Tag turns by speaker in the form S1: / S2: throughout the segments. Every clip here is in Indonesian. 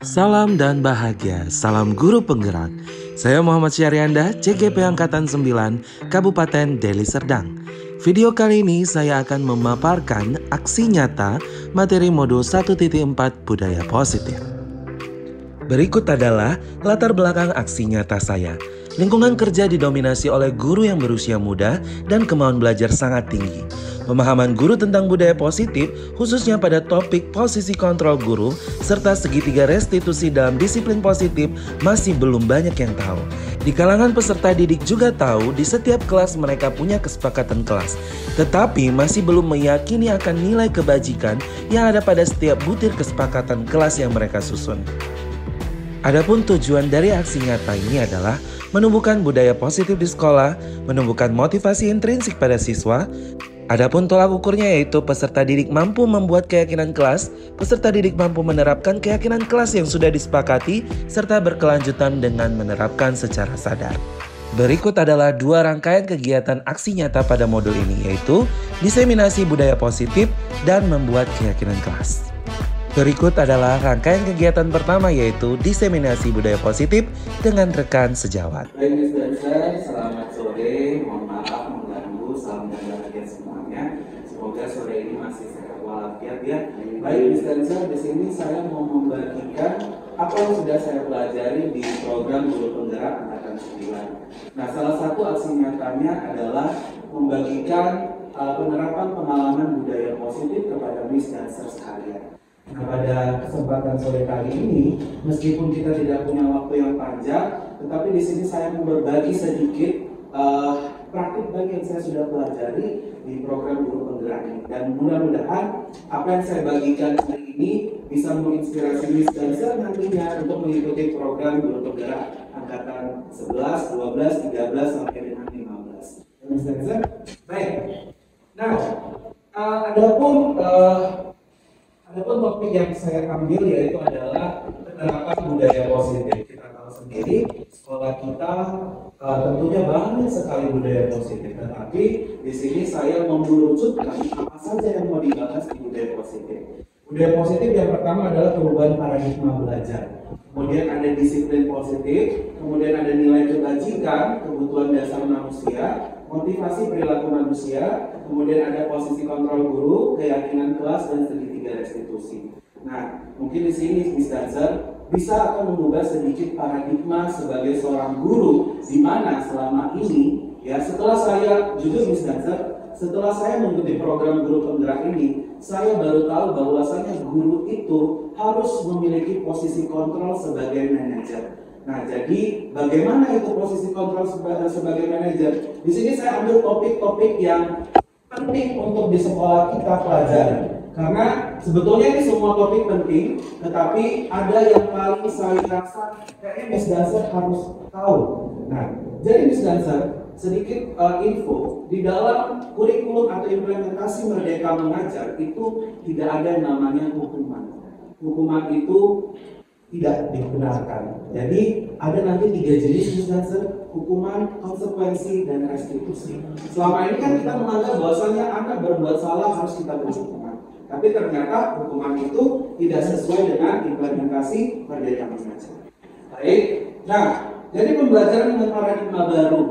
S1: Salam dan bahagia, salam guru penggerak. Saya Muhammad Syarianda, CGP Angkatan 9, Kabupaten Deli Serdang. Video kali ini saya akan memaparkan aksi nyata materi modul 1.4 Budaya Positif. Berikut adalah latar belakang aksi nyata saya. Lingkungan kerja didominasi oleh guru yang berusia muda dan kemauan belajar sangat tinggi. Pemahaman guru tentang budaya positif, khususnya pada topik posisi kontrol guru, serta segitiga restitusi dalam disiplin positif masih belum banyak yang tahu. Di kalangan peserta didik juga tahu di setiap kelas mereka punya kesepakatan kelas, tetapi masih belum meyakini akan nilai kebajikan yang ada pada setiap butir kesepakatan kelas yang mereka susun. Adapun tujuan dari aksi nyata ini adalah menumbuhkan budaya positif di sekolah, menumbuhkan motivasi intrinsik pada siswa. Adapun tolak ukurnya yaitu peserta didik mampu membuat keyakinan kelas, peserta didik mampu menerapkan keyakinan kelas yang sudah disepakati, serta berkelanjutan dengan menerapkan secara sadar. Berikut adalah dua rangkaian kegiatan aksi nyata pada modul ini, yaitu diseminasi budaya positif dan membuat keyakinan kelas. Berikut adalah rangkaian kegiatan pertama, yaitu diseminasi budaya positif dengan rekan sejawat.
S2: Baik Miss Dancer, selamat sore. Mohon maaf mengganggu, salam dan bahagia semuanya. Semoga sore ini masih sehat walafiat ya. Baik Miss Dancer, di sini saya mau membagikan apa yang sudah saya pelajari di program Guru Penggerak Angkatan 9. Nah, salah satu aksi nyatanya adalah membagikan penerapan pengalaman budaya positif kepada Miss Dancer sekalian. Nah, pada kesempatan sore kali ini, meskipun kita tidak punya waktu yang panjang, tetapi di sini saya mau berbagi sedikit praktik baik yang saya sudah pelajari di program Guru Penggerak ini. Dan mudah-mudahan apa yang saya bagikan hari ini bisa menginspirasi Miss Dancer nantinya untuk mengikuti program Guru Penggerak Angkatan 11, 12, 13, sampai dengan 15. Miss Dancer? Baik. Nah, adapun topik yang saya ambil yaitu adalah penerapan budaya positif. Kita tahu sendiri sekolah kita tentunya banyak sekali budaya positif, tetapi di sini saya mengerucutkan apa saja yang mau dibahas di budaya positif. Budaya positif yang pertama adalah perubahan paradigma belajar. Kemudian ada disiplin positif, kemudian ada nilai kebajikan, kebutuhan dasar manusia, motivasi perilaku manusia, kemudian ada posisi kontrol guru, keyakinan kelas, dan segitiga restitusi. Nah, mungkin di sini Miss Dancer bisa akan mengubah sedikit paradigma sebagai seorang guru, di mana selama ini, ya setelah saya jujur Miss Dancer, setelah saya mengikuti program Guru Penggerak ini, saya baru tahu bahwasanya guru itu harus memiliki posisi kontrol sebagai manajer. Nah, jadi bagaimana itu posisi kontrol sebagai manajer? Di sini saya ambil topik-topik yang penting untuk di sekolah kita pelajari. Karena sebetulnya ini semua topik penting, tetapi ada yang paling saya rasa kayaknya Miss Dancer harus tahu. Nah, jadi Miss Dancer, sedikit info, di dalam kurikulum atau implementasi Merdeka Mengajar itu tidak ada yang namanya hukuman. Hukuman itu tidak dibenarkan. Jadi ada nanti 3 jenis Miss Dancer: hukuman, konsekuensi, dan restitusi. Selama ini kan kita menganggap bahwasanya anak berbuat salah harus kita beri hukuman. Tapi ternyata hukuman itu tidak sesuai dengan implementasi Merdeka Mengajar. Baik, nah jadi pembelajaran dengan paradigma baru.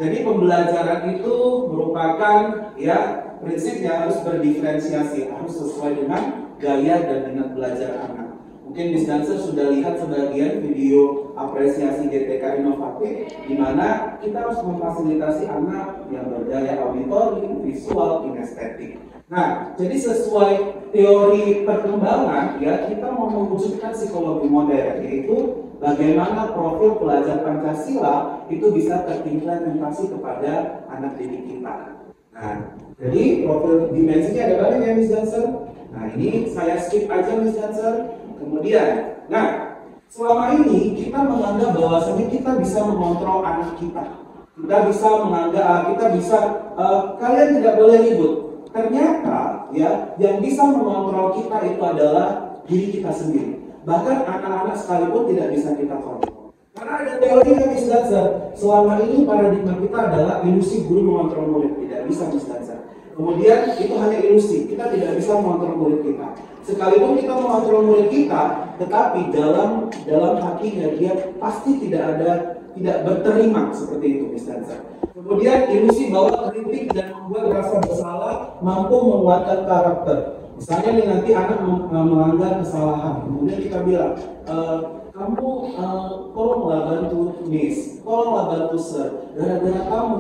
S2: Jadi pembelajaran itu merupakan ya prinsipnya harus berdiferensiasi, harus sesuai dengan gaya dan minat belajar anak. Mungkin Miss Dancer sudah lihat sebagian video apresiasi GTK inovatif, di mana kita harus memfasilitasi anak yang berdaya auditori, visual, kinestetik. Nah, jadi sesuai teori perkembangan, ya kita mau mewujudkan psikologi modern, yaitu bagaimana profil pelajar Pancasila itu bisa terimplementasi kepada anak didik kita. Nah, jadi profil dimensinya ada banyak ya Miss Dancer. Nah, ini saya skip aja Miss Dancer. Kemudian, nah selama ini kita menganggap bahwasanya kita bisa mengontrol anak kita. Kita bisa menganggap, kalian tidak boleh ribut. Ternyata ya yang bisa mengontrol kita itu adalah diri kita sendiri. Bahkan anak-anak sekalipun tidak bisa kita kontrol. Karena ada teori yang Miss Dancer, selama ini paradigma kita adalah ilusi guru mengontrol murid. Tidak bisa Miss Dancer. Kemudian itu hanya ilusi, kita tidak bisa mengontrol murid kita. Sekalipun kita mengontrol murid kita, tetapi dalam hatinya dia pasti tidak berterima seperti itu misalnya. Kemudian ilusi bahwa kritik dan membuat rasa bersalah mampu menguatkan karakter. Misalnya nih nanti anak melanggar kesalahan, kemudian kita bilang, kamu tolonglah bantu Miss, tolonglah bantu Sir. Gara-gara kamu,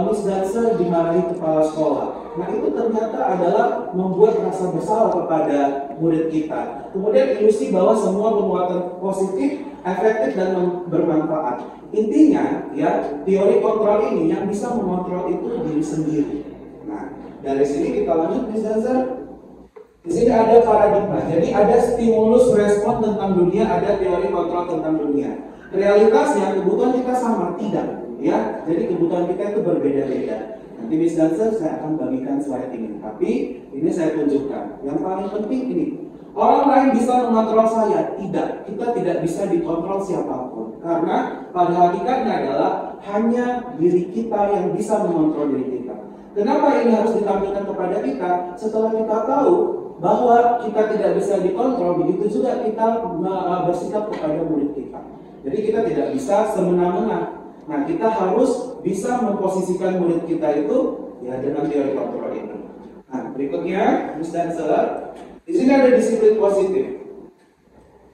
S2: Miss dan Sir dimarahi kepala sekolah. Nah itu ternyata adalah membuat rasa bersalah kepada murid kita. Kemudian ilusi bahwa semua penguatan positif, efektif dan bermanfaat. Intinya ya teori kontrol ini yang bisa mengontrol itu diri sendiri. Nah dari sini kita lanjut Miss dan Sir. Di sini ada paradigma, jadi ada stimulus respon tentang dunia, ada teori kontrol tentang dunia. Realitasnya kebutuhan kita sama, tidak, ya. Jadi kebutuhan kita itu berbeda-beda. Nanti Miss Dancer saya akan bagikan slide ini, tapi ini saya tunjukkan. Yang paling penting ini, orang lain bisa mengontrol saya, tidak. Kita tidak bisa dikontrol siapapun, karena pada hakikatnya adalah hanya diri kita yang bisa mengontrol diri kita. Kenapa ini harus ditampilkan kepada kita? Setelah kita tahu bahwa kita tidak bisa dikontrol, begitu juga kita bersikap kepada murid kita. Jadi kita tidak bisa semena-mena. Nah, kita harus bisa memposisikan murid kita itu ya dengan teori kontrol ini. Nah, berikutnya, Miss Dancer, di sini ada disiplin positif.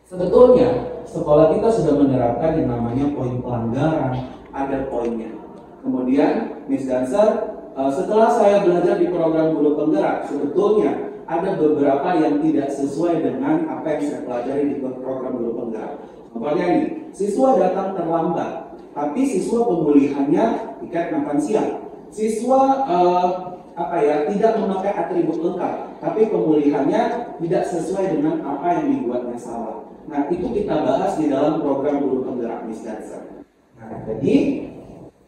S2: Sebetulnya sekolah kita sudah menerapkan yang namanya poin pelanggaran, ada poinnya. Kemudian, Miss Dancer, setelah saya belajar di program guru penggerak, sebetulnya ada beberapa yang tidak sesuai dengan apa yang saya pelajari di program guru penggerak. Contohnya nih, siswa datang terlambat, tapi siswa pemulihannya tiket makan siang. Siswa tidak memakai atribut lengkap, tapi pemulihannya tidak sesuai dengan apa yang dibuatnya salah. Nah, itu kita bahas di dalam program guru penggerak Miss Dancer. Nah, jadi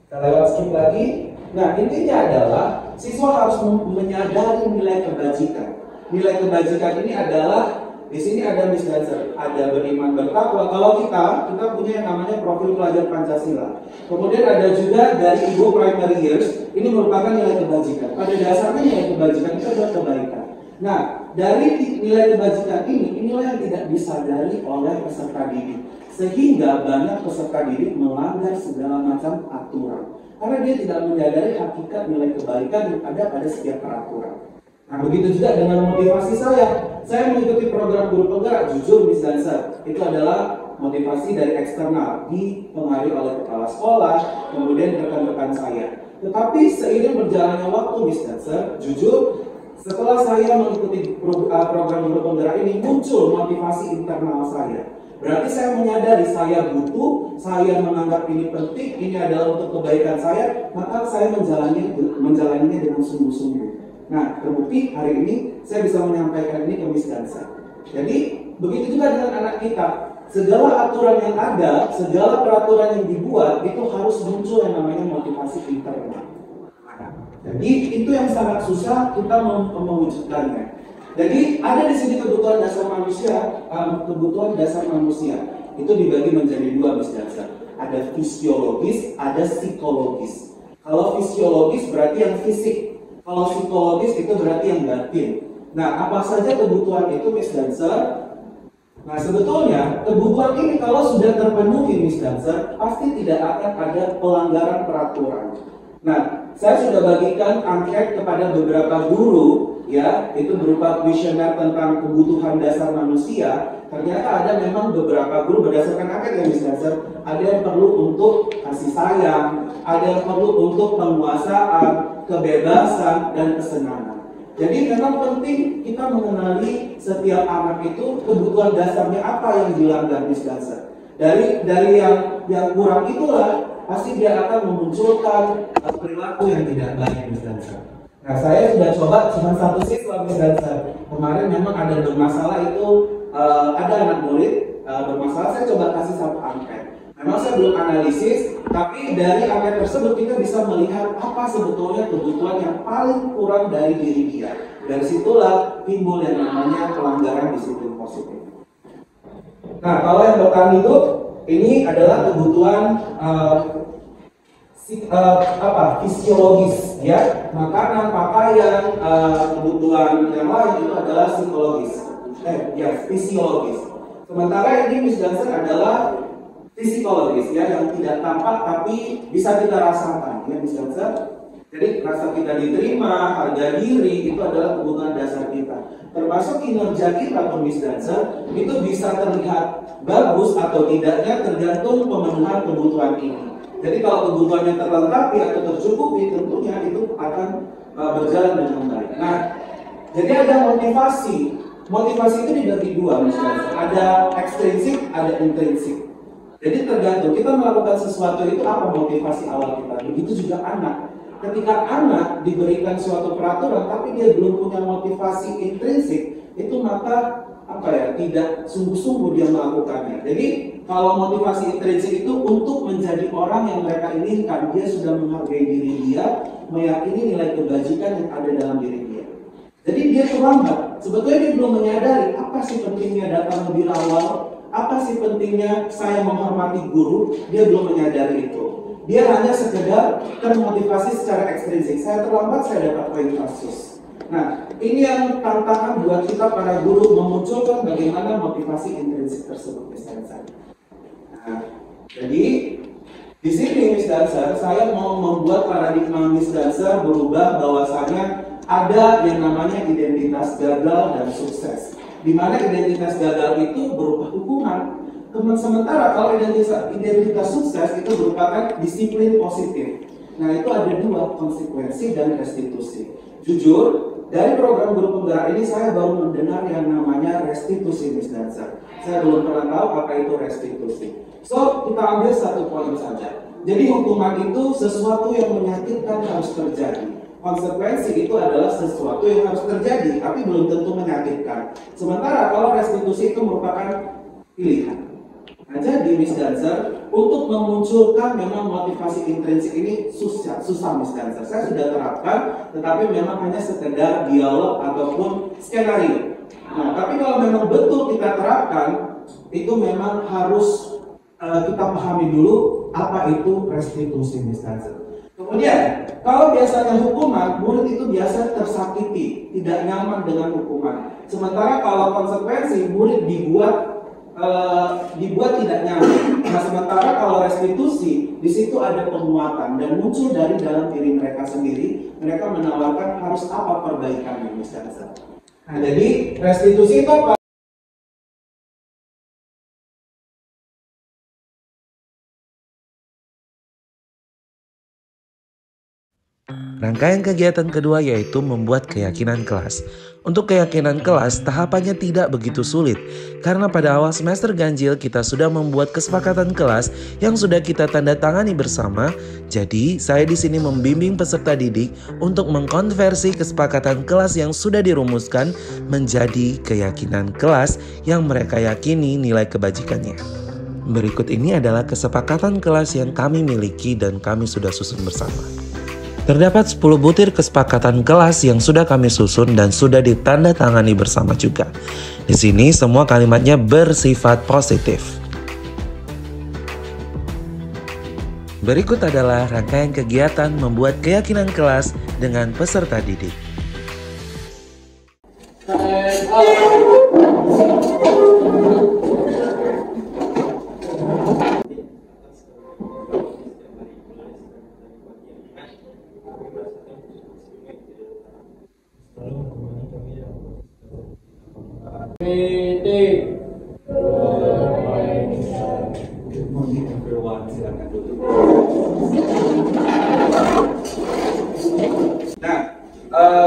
S2: kita lewat skip lagi. Nah, intinya adalah siswa harus menyadari nilai kebajikan. Nilai kebajikan ini adalah di sini ada Miss Dancer, ada beriman bertakwa. Kalau kita punya yang namanya profil pelajar Pancasila. Kemudian ada juga dari Ibu Primary Years, ini merupakan nilai kebajikan. Pada dasarnya nilai kebajikan itu adalah kebaikan. Nah, dari nilai kebajikan ini, inilah yang tidak disadari oleh peserta didik. Sehingga banyak peserta didik melanggar segala macam aturan. Karena dia tidak menyadari hakikat nilai kebaikan yang ada pada setiap peraturan. Nah, begitu juga dengan motivasi saya. Saya mengikuti program guru penggerak, jujur Miss Dancer. Itu adalah motivasi dari eksternal, dipengaruhi oleh kepala sekolah, kemudian rekan-rekan saya. Tetapi seiring berjalannya waktu Miss Dancer, jujur, setelah saya mengikuti program guru penggerak ini, muncul motivasi internal saya. Berarti saya menyadari saya butuh, saya menganggap ini penting, ini adalah untuk kebaikan saya, maka saya menjalaninya dengan sungguh-sungguh. Nah, terbukti hari ini saya bisa menyampaikan ini ke Miss Dancer. Jadi, begitu juga dengan anak kita. Segala aturan yang ada, segala peraturan yang dibuat, itu harus muncul yang namanya motivasi internal. Jadi, itu yang sangat susah kita mewujudkannya. Jadi, ada di sini kebutuhan dasar manusia. Itu dibagi menjadi dua, Miss Dancer. Ada fisiologis, ada psikologis. Kalau fisiologis berarti yang fisik. Kalau psikologis itu berarti yang batin. Nah, apa saja kebutuhan itu Miss Dancer? Nah, sebetulnya kebutuhan ini kalau sudah terpenuhi Miss Dancer, pasti tidak akan ada pelanggaran peraturan. Nah, saya sudah bagikan angket kepada beberapa guru, ya, itu berupa kuesioner tentang kebutuhan dasar manusia. Ternyata ada memang beberapa guru berdasarkan angket yang Miss Dancer, ada yang perlu untuk kasih sayang, ada yang perlu untuk penguasaan, kebebasan, dan kesenangan. Jadi memang penting kita mengenali setiap anak itu kebutuhan dasarnya apa yang dilanggar Miss Dancer. Dari yang kurang itulah pasti dia akan memunculkan perilaku yang tidak baik Miss Dancer. Nah, saya sudah coba cuma satu siswa Miss Dancer. Kemarin memang ada bermasalah itu, ada anak murid bermasalah, saya coba kasih satu angket. Memang saya belum analisis, tapi dari angket tersebut kita bisa melihat apa sebetulnya kebutuhan yang paling kurang dari diri dia. Dari situlah timbul yang namanya pelanggaran disiplin positif. Nah, kalau yang bertahan hidup, ini adalah kebutuhan fisiologis, ya, makanan, pakaian, kebutuhan yang lain itu adalah psikologis. fisiologis. Sementara ini misdanser adalah psikologis ya, yang tidak tampak tapi bisa kita rasakan ya misdanser. Jadi rasa kita diterima, harga diri itu adalah kebutuhan dasar kita. Termasuk kinerja kita misdanser itu bisa terlihat bagus atau tidaknya tergantung pemenuhan kebutuhan ini. Jadi kalau kebutuhannya terlengkapi atau tercukupi, tentunya itu akan berjalan dengan baik. Nah, jadi ada motivasi. Motivasi itu dibagi dua misalnya. Ada ekstrinsik, ada intrinsik. Jadi tergantung kita melakukan sesuatu itu apa motivasi awal kita. Begitu juga anak. Ketika anak diberikan suatu peraturan tapi dia belum punya motivasi intrinsik, itu maka tidak sungguh-sungguh dia melakukannya. Jadi kalau motivasi intrinsik itu untuk menjadi orang yang mereka inginkan, dia sudah menghargai diri dia, meyakini nilai kebajikan yang ada dalam diri dia. Jadi dia terlambat. Sebetulnya dia belum menyadari apa sih pentingnya datang lebih awal, apa sih pentingnya saya menghormati guru, dia belum menyadari itu. Dia hanya sekedar termotivasi secara ekstrinsik. Saya terlambat, saya dapat poin kasus. Nah, ini yang tantangan buat kita para guru memunculkan bagaimana motivasi intrinsik tersebut misalnya. Nah, jadi di sini misdanser saya mau membuat paradigma misdanser berubah bahwasanya ada yang namanya identitas gagal dan sukses. Di mana identitas gagal itu berupa hukuman. Sementara kalau identitas sukses itu merupakan disiplin positif. Nah, itu ada dua, konsekuensi dan restitusi. Jujur, dari program guru penggerak ini saya baru mendengar yang namanya restitusi misdanser. Saya belum pernah tahu apa itu restitusi. So, kita ambil satu poin saja. Jadi hukuman itu sesuatu yang menyakitkan harus terjadi. Konsekuensi itu adalah sesuatu yang harus terjadi, tapi belum tentu menyakitkan. Sementara kalau restitusi itu merupakan pilihan. Nah, jadi misdanser untuk memunculkan memang motivasi intrinsik ini susah misdanser. Saya sudah terapkan, tetapi memang hanya sekedar dialog ataupun skenario. Nah, tapi kalau memang betul kita terapkan, itu memang harus kita pahami dulu apa itu restitusi misdanser. Kemudian, kalau biasanya hukuman, murid itu biasa tersakiti, tidak nyaman dengan hukuman. Sementara kalau konsekuensi, murid dibuat tidak nyaman. Nah, sementara kalau restitusi, di situ ada penguatan dan muncul dari dalam diri mereka sendiri. Mereka menawarkan harus apa perbaikannya misalnya. Nah, jadi restitusi itu apa?
S1: Rangkaian kegiatan kedua yaitu membuat keyakinan kelas. Untuk keyakinan kelas, tahapannya tidak begitu sulit karena pada awal semester ganjil kita sudah membuat kesepakatan kelas yang sudah kita tanda tangani bersama. Jadi, saya di sini membimbing peserta didik untuk mengkonversi kesepakatan kelas yang sudah dirumuskan menjadi keyakinan kelas yang mereka yakini nilai kebajikannya. Berikut ini adalah kesepakatan kelas yang kami miliki dan kami sudah susun bersama. Terdapat 10 butir kesepakatan kelas yang sudah kami susun dan sudah ditandatangani bersama juga. Di sini semua kalimatnya bersifat positif. Berikut adalah rangkaian kegiatan membuat keyakinan kelas dengan peserta didik.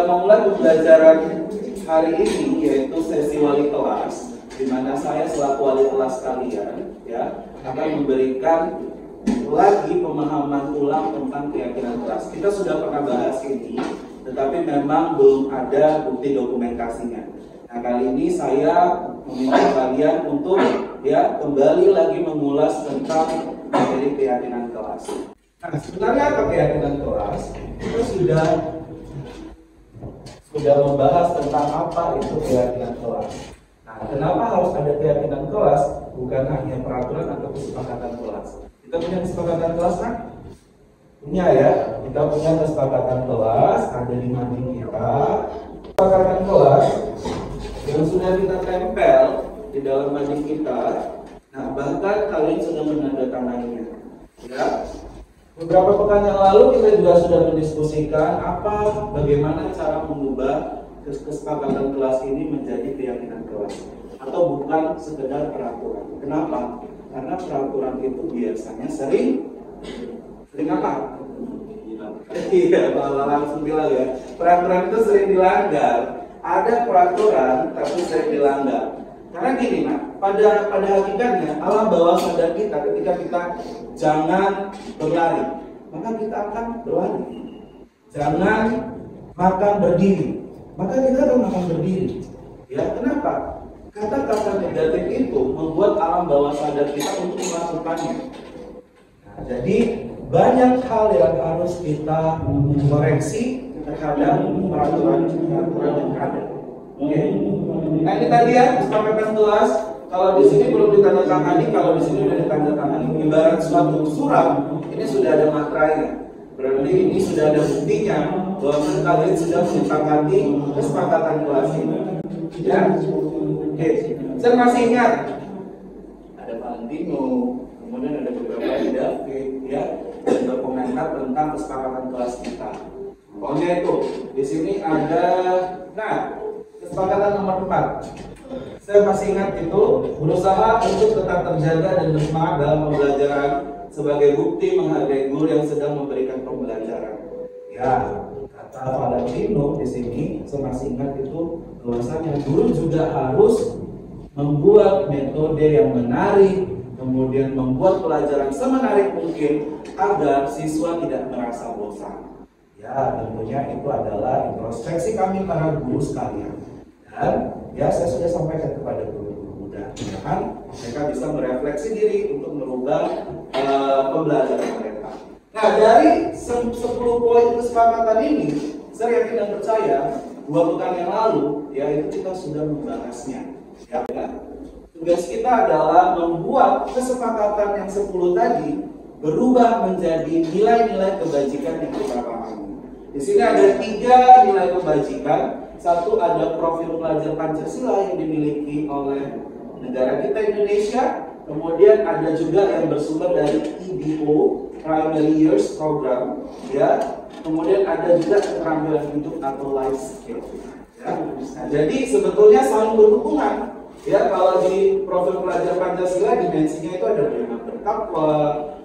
S2: Memulai pembelajaran hari ini yaitu sesi wali kelas, di mana saya selaku wali kelas kalian akan memberikan lagi pemahaman ulang tentang keyakinan kelas. Kita sudah pernah bahas ini, tetapi memang belum ada bukti dokumentasinya. Nah, kali ini saya meminta kalian untuk kembali lagi mengulas tentang materi keyakinan kelas. Nah, sebenarnya apa keyakinan kelas? Kita sudah membahas tentang apa itu keyakinan kelas. Nah, kenapa harus ada keyakinan kelas? Bukan hanya peraturan atau kesepakatan kelas. Kita punya kesepakatan kelas kan? Punya ya. Kita punya kesepakatan kelas, ada di mading kita. Kesepakatan kelas yang sudah kita tempel di dalam mading kita. Nah, bahkan kalian sudah menandatanganinya. Ya. Beberapa pekan yang lalu kita juga sudah mendiskusikan bagaimana cara mengubah kesepakatan kelas ini menjadi keyakinan kelas, atau bukan sekedar peraturan. Kenapa? Karena peraturan itu biasanya sering apa? Iya, kalau langsung bilang ya, peraturan itu sering dilanggar. Ada peraturan tapi sering dilanggar. Karena gini, pada hakikatnya alam bawah sadar kita ketika kita jangan berlari, maka kita akan berlari. Jangan makan berdiri, maka kita akan makan berdiri. Ya, kenapa? Kata-kata negatif itu membuat alam bawah sadar kita untuk melakukannya. Nah, jadi banyak hal yang harus kita koreksi terhadap peraturan yang ada. Oke. Nah, ini tadi ya kesepakatan kelas. Kalau di sini belum ditandatangani, kalau di sini sudah ditandatangani. Ibarat suatu surat, ini sudah ada materainya. Berarti ini sudah ada buktinya bahwa kalian sudah menyepakati kesepakatan kelas ini. Ya. Oke. Saya masih ingat ada Valentino, kemudian ada beberapa David, ya, dan berkomentar tentang kesepakatan kelas kita. Pokoknya itu. Di sini ada, kesepakatan nomor 4. Saya masih ingat itu, berusaha untuk tetap terjaga dan bersemangat dalam pembelajaran sebagai bukti menghargai guru yang sedang memberikan pembelajaran. Ya, kata Valentino di sini, saya masih ingat itu bahwasanya guru juga harus membuat metode yang menarik, kemudian membuat pelajaran semenarik mungkin agar siswa tidak merasa bosan. Ya, tentunya itu adalah introspeksi kami para guru sekalian. Dan ya, saya sudah sampaikan kepada guru-guru muda, mudah-mudahan mereka bisa merefleksi diri untuk merubah pembelajaran mereka. Nah, dari 10 poin kesepakatan ini, saya yakin dan percaya 2 pekan yang lalu, ya, itu kita sudah membahasnya. Ya, tugas kita adalah membuat kesepakatan yang 10 tadi berubah menjadi nilai-nilai kebajikan yang kita pahami. Di sini ada 3 nilai kebajikan. Satu, ada profil pelajar Pancasila yang dimiliki oleh negara kita Indonesia. Kemudian ada juga yang bersumber dari PDO, Primary Years Program, ya. Kemudian ada juga keterampilan hidup atau life skill. Ya. Nah, jadi sebetulnya saling berhubungan. Ya, kalau di profil pelajar Pancasila dimensinya itu ada bagaimana bertakwa,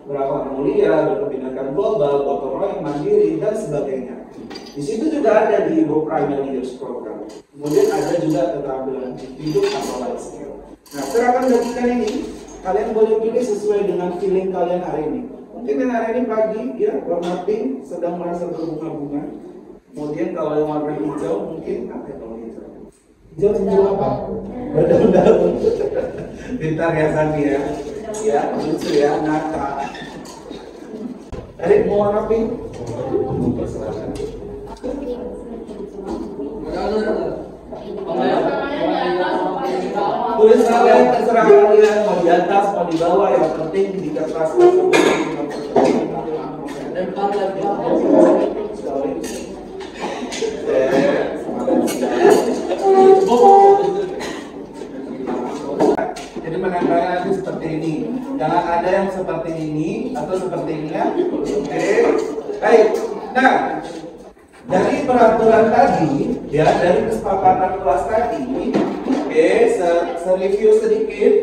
S2: berakhlak mulia, berkebinekaan global, gotong royong, mandiri, dan sebagainya. Di situ juga ada di Ibu Primary Years Program. Kemudian ada juga keterampilan hidup atau life skill. Nah, seragam bagikan ini kalian boleh pilih sesuai dengan feeling kalian hari ini. Mungkin yang hari ini pagi, ya, warna pink, sedang merasa berbunga-bunga. Kemudian kalau yang warna hijau, mungkin apa ya kalau hijau? Hijau apa? Daun-daun. Pintar ya Sandi ya. Ya, lucu ya, ngakak. Erik mau warna pink? Tulis kalian terserah kalian mau di atas mau di bawah, yang penting di kertas tersebut. Jadi menempelnya nanti seperti ini. Jangan ada yang seperti ini atau seperti ini ya. Oke. Baik. Nah, dari peraturan tadi, ya, dari kesepakatan kelas tadi, oke, se-review sedikit.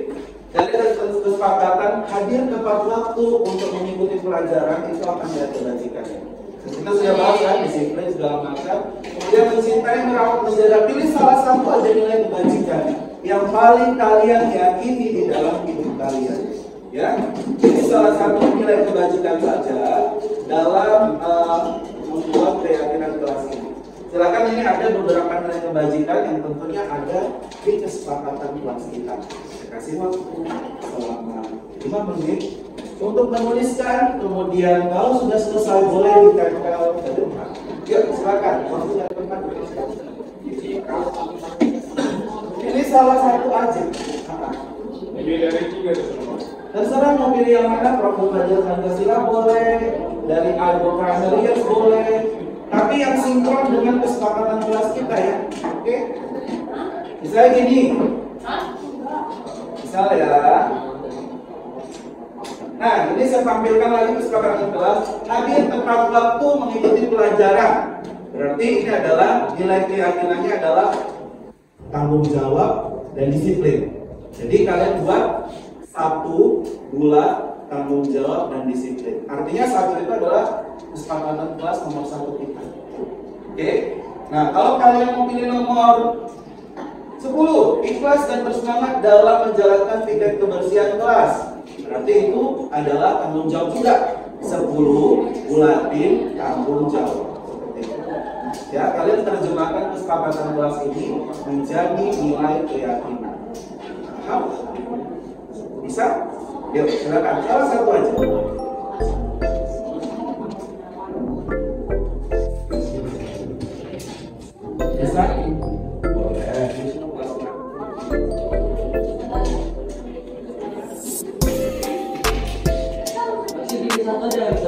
S2: Dari kesepakatan hadir tepat waktu untuk mengikuti pelajaran itu akan ada kebajikannya. Kita sudah bahas kan, disiplin segala macam. Kemudian mencintai, merawat, menjaga, pilih salah satu aja nilai kebajikan yang paling kalian yakini di dalam hidup kalian. Ya, jadi salah satu nilai kebajikan saja dalam membuat keyakinan kelas ini. Silakan, ini ada beberapa nilai kebajikan yang tentunya ada di kesepakatan kelas kita. Saya kasih waktu selama 5 menit untuk menuliskan, kemudian kalau sudah selesai boleh ditempel ke depan. Yuk, silakan. Waktu dari tempat tuliskan. Ini salah satu aja.
S3: Ini dari 3
S2: terserah mau pilih yang mana, profil pelajar Pancasila boleh, dari Ibu Primary Years boleh, tapi yang sinkron dengan kesepakatan kelas kita ya, oke? Misalnya gini. Misal ya. Nah, ini saya tampilkan lagi kesepakatan kelas. Hadir tepat waktu mengikuti pelajaran. Berarti ini adalah nilai keyakinannya adalah tanggung jawab dan disiplin. Jadi kalian buat 1 bulat, tanggung jawab dan disiplin. Artinya 1 itu adalah kesepakatan kelas nomor 1 kita. Oke. Nah, kalau kalian mau pilih nomor 10, ikhlas dan bersemangat dalam menjalankan tiket kebersihan kelas. Berarti itu adalah tanggung jawab juga. 10 bulatin tanggung jawab. Seperti itu. Ya, kalian terjemahkan kesepakatan kelas ini menjadi nilai keyakinan. Paham? Bisa? Yuk, silakan. Salah satu aja. Bisa? Boleh.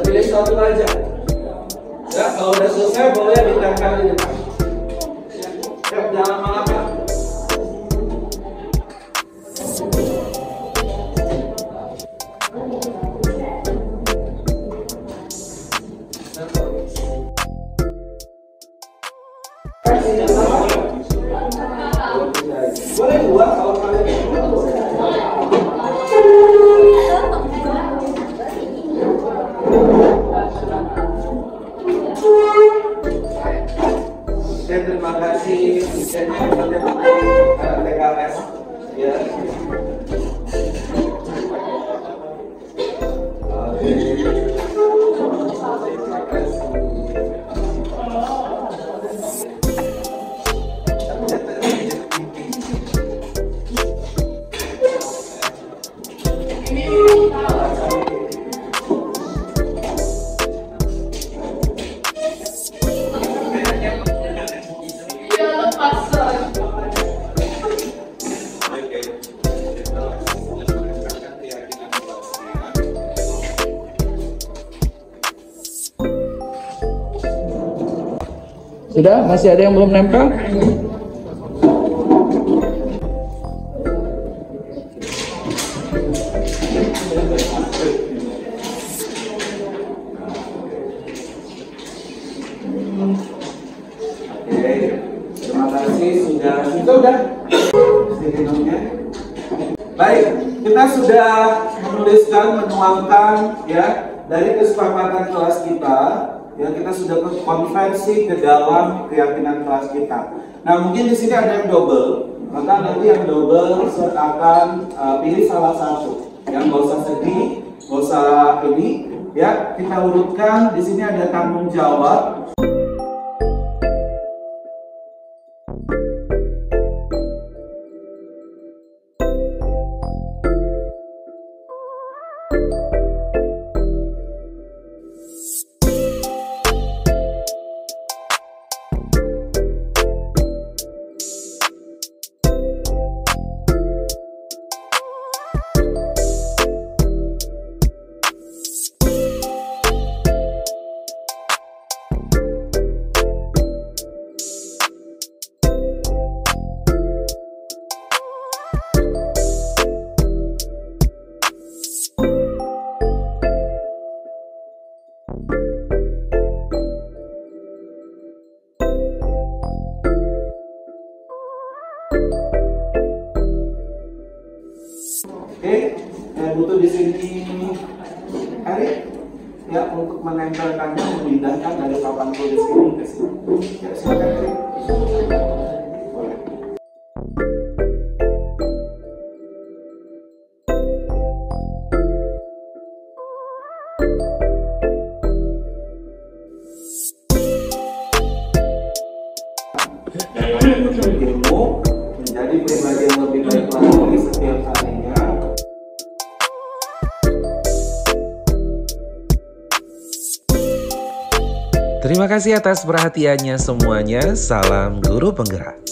S2: Pilih satu aja. Ya, kalau udah selesai boleh ditempel di depan. Siap, jangan malah. Boleh buat kalau kalian terima kasih TKS ya.
S4: Sudah? Masih ada yang belum nempel?
S2: Oke, terima kasih sudah. Baik, kita sudah menuliskan, menuangkan ya dari kesepakatan kelas kita. Ya, kita sudah konversi ke dalam keyakinan kelas kita. Nah, mungkin di sini ada yang double, maka nanti yang double akan pilih salah satu. Yang nggak usah sedih, nggak usah ini. Ya, kita urutkan. Di sini ada tanggung jawab. Oke, yang butuh di sini Erik ya untuk menempelkannya, memindahkan dari papan tulis ini ke sini. Ya, silakan Erik. Boleh. Ilmu menjadi pribadi yang lebih baik lagi setiap harinya.
S1: Terima kasih atas perhatiannya semuanya. Salam guru penggerak.